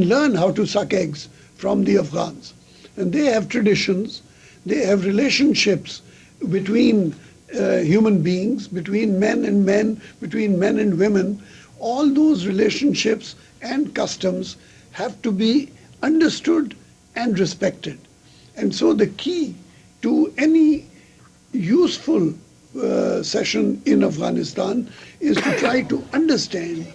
can learn how to suck eggs from the Afghans. And they have traditions, they have relationships between human beings, between men and men, between men and women. All those relationships and customs have to be understood and respected. And so the key to any useful session in Afghanistan is to try to understand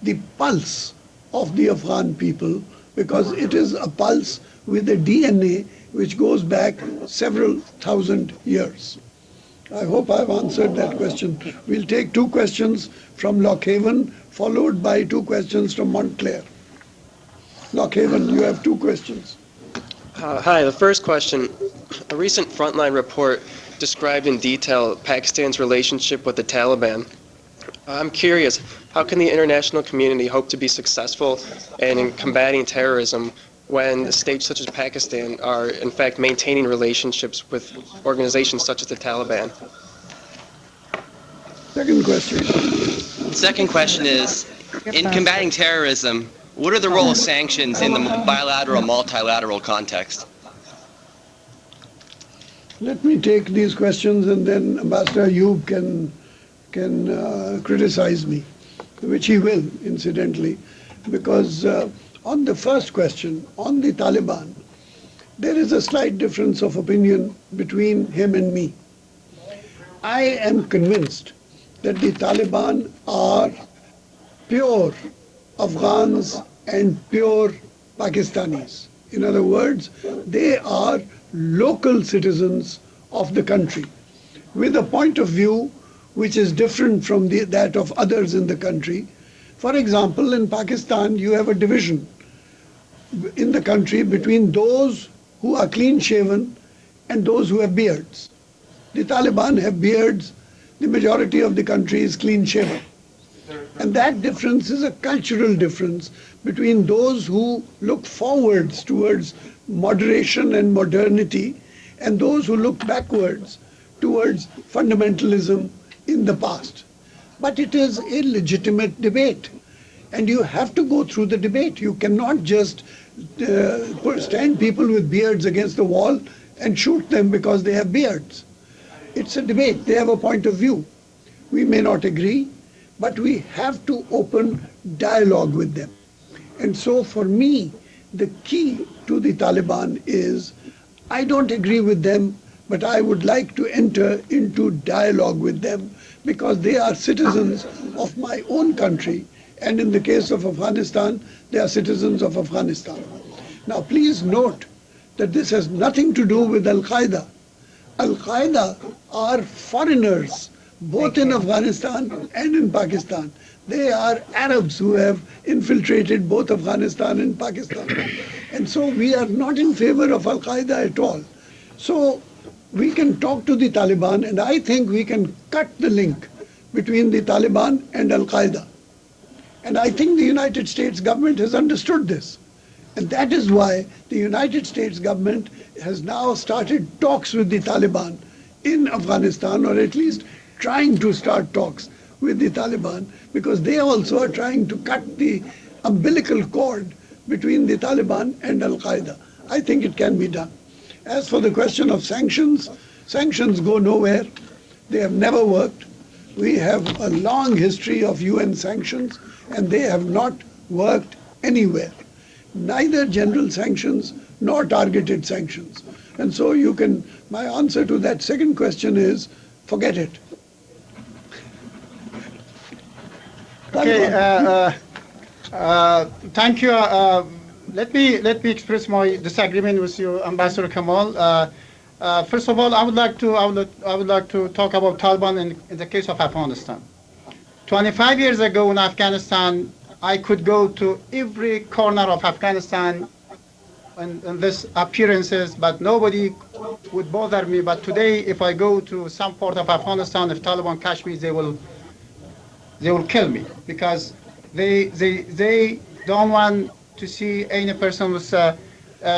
the pulse of the Afghan people, because it is a pulse with a DNA which goes back several thousand years. I hope I've answered that question. We'll take 2 questions from Lockhaven, followed by 2 questions from Montclair. Lockhaven, you have 2 questions. Hi, the first question. A recent Frontline report described in detail Pakistan's relationship with the Taliban. I'm curious, how can the international community hope to be successful in combating terrorism when states such as Pakistan are in fact maintaining relationships with organizations such as the Taliban? Second question. Second question is, in combating terrorism, what are the role of sanctions in the bilateral, multilateral context? Let me take these questions and then Ambassador Ayoob can criticize me, which he will, incidentally, because on the first question, on the Taliban, there is a slight difference of opinion between him and me. I am convinced that the Taliban are pure Afghans and pure Pakistanis. In other words, they are local citizens of the country with a point of view which is different from that of others in the country. For example, in Pakistan, you have a division in the country between those who are clean-shaven and those who have beards. The Taliban have beards, the majority of the country is clean-shaven. And that difference is a cultural difference between those who look forwards towards moderation and modernity and those who look backwards towards fundamentalism in the past. But it is a legitimate debate, and you have to go through the debate. You cannot just stand people with beards against the wall and shoot them because they have beards. It's a debate. They have a point of view. We may not agree, but we have to open dialogue with them. And so for me, the key to the Taliban is, I don't agree with them, but I would like to enter into dialogue with them because they are citizens of my own country, and in the case of Afghanistan, they are citizens of Afghanistan. Now please note that this has nothing to do with Al-Qaeda. Al-Qaeda are foreigners, both in Afghanistan and in Pakistan. They are Arabs who have infiltrated both Afghanistan and Pakistan. And so we are not in favor of Al-Qaeda at all. So we can talk to the Taliban, and I think we can cut the link between the Taliban and Al-Qaeda. And I think the United States government has understood this. And that is why the United States government has now started talks with the Taliban in Afghanistan, or at least trying to start talks with the Taliban, because they also are trying to cut the umbilical cord between the Taliban and Al-Qaeda. I think it can be done. As for the question of sanctions, sanctions go nowhere. They have never worked. We have a long history of UN sanctions, and they have not worked anywhere. Neither general sanctions nor targeted sanctions. And so my answer to that second question is, forget it. Okay, thank you. Let me express my disagreement with you, Ambassador Kamal. First of all, I would like to talk about Taliban in the case of Afghanistan. 25 years ago in Afghanistan, I could go to every corner of Afghanistan in this appearances, but nobody would bother me. But today, if I go to some part of Afghanistan, if Taliban catch me, they will kill me, because they don't want to see any person with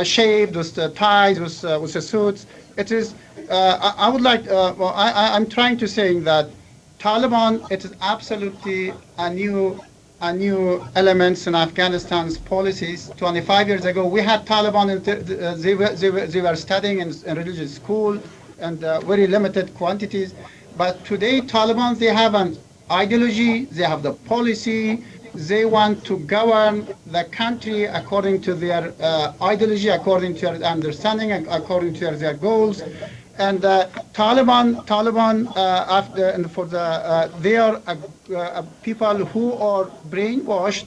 shaved, with ties, with a suit. It is. I would like. I'm trying to say that Taliban, it is absolutely a new new elements in Afghanistan's policies. 25 years ago, we had Taliban, they were studying in religious school and very limited quantities. But today, Taliban, they have an ideology, they have the policy, they want to govern the country according to their ideology, according to their understanding, according to their goals. And Taliban, after and for the they are people who are brainwashed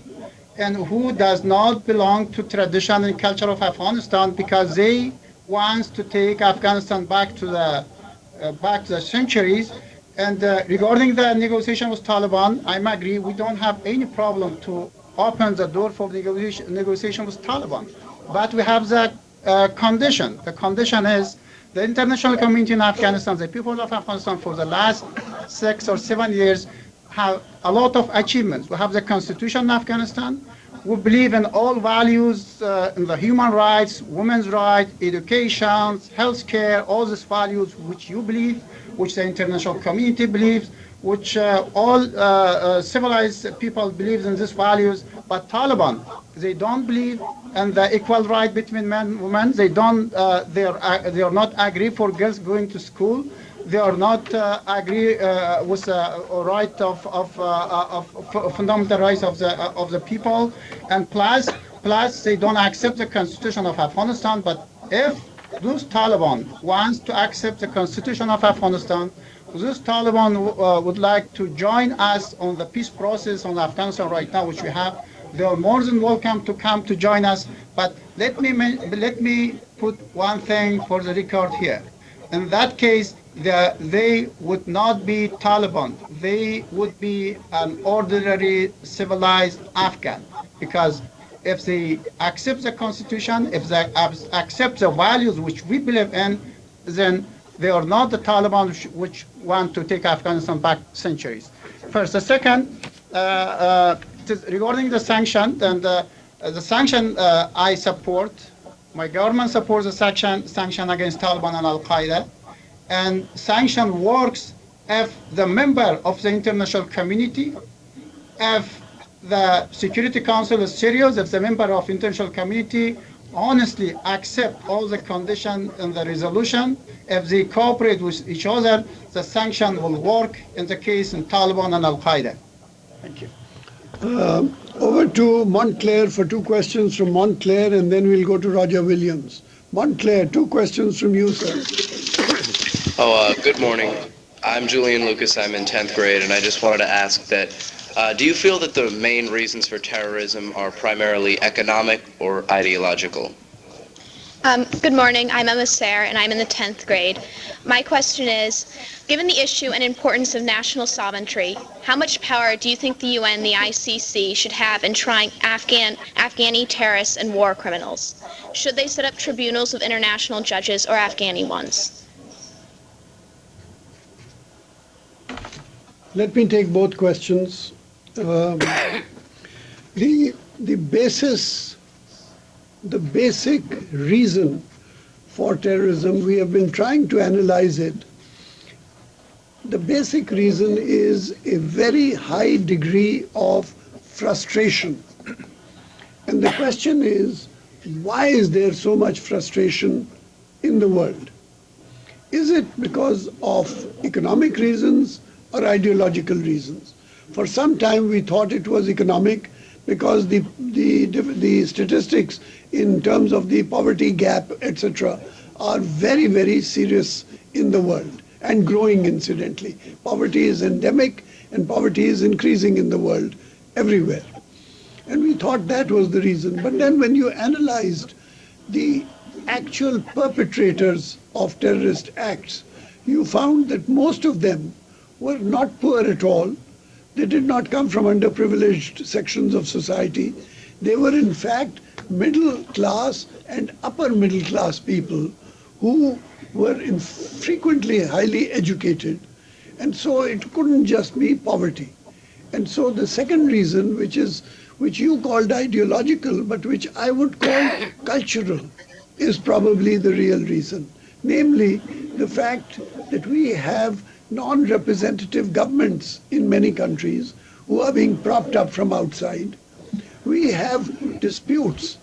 and who does not belong to tradition and culture of Afghanistan, because they wants to take Afghanistan back to the centuries. And regarding the negotiation with Taliban, I agree, we don't have any problem to open the door for negotiation with Taliban. But we have the condition. The condition is the international community in Afghanistan, the people of Afghanistan for the last 6 or 7 years have a lot of achievements. We have the constitution in Afghanistan. We believe in all values, in the human rights, women's rights, education, healthcare, all these values which you believe, which the international community believes, which all civilized people believe in these values. But Taliban, they don't believe in the equal right between men and women. They don't. They are not agree for girls going to school. They are not agree with the right of fundamental rights of the people. And plus they don't accept the constitution of Afghanistan. But if those Taliban wants to accept the constitution of Afghanistan, those Taliban would like to join us on the peace process on Afghanistan right now, which we have. They are more than welcome to come to join us. But let me put one thing for the record here. In that case, they would not be Taliban. They would be an ordinary civilized Afghan, because if they accept the constitution, if they accept the values which we believe in, then they are not the Taliban which want to take Afghanistan back centuries. First. The second, regarding the sanction, and the sanction I support, my government supports the sanction against Taliban and Al-Qaeda. And sanction works if the member of the international community, if the Security Council is serious, if the member of international community honestly accept all the conditions in the resolution, if they cooperate with each other, the sanction will work in the case in Taliban and Al-Qaeda. Thank you. Over to Montclair for 2 questions from Montclair, and then we'll go to Roger Williams. Montclair, 2 questions from you, sir. Good morning. I'm Julian Lucas. I'm in 10th grade, and I just wanted to ask that, do you feel that the main reasons for terrorism are primarily economic or ideological? Good morning. I'm Emma Sayre, and I'm in the 10th grade. My question is, given the issue and importance of national sovereignty, how much power do you think the UN and the ICC should have in trying Afghani terrorists and war criminals? Should they set up tribunals of international judges or Afghani ones? Let me take both questions. The basic reason for terrorism, we have been trying to analyze it. The basic reason is a very high degree of frustration. And the question is, why is there so much frustration in the world? Is it because of economic reasons or ideological reasons? For some time we thought it was economic, because the statistics in terms of the poverty gap, etc., are very, very serious in the world and growing incidentally. Poverty is endemic and poverty is increasing in the world everywhere. And we thought that was the reason. But then when you analyzed the actual perpetrators of terrorist acts, you found that most of them were not poor at all. They did not come from underprivileged sections of society. They were in fact middle class and upper middle class people who were frequently highly educated. And so it couldn't just be poverty. And so the second reason, which you called ideological, but which I would call cultural, is probably the real reason. Namely, the fact that we have non-representative governments in many countries who are being propped up from outside. We have disputes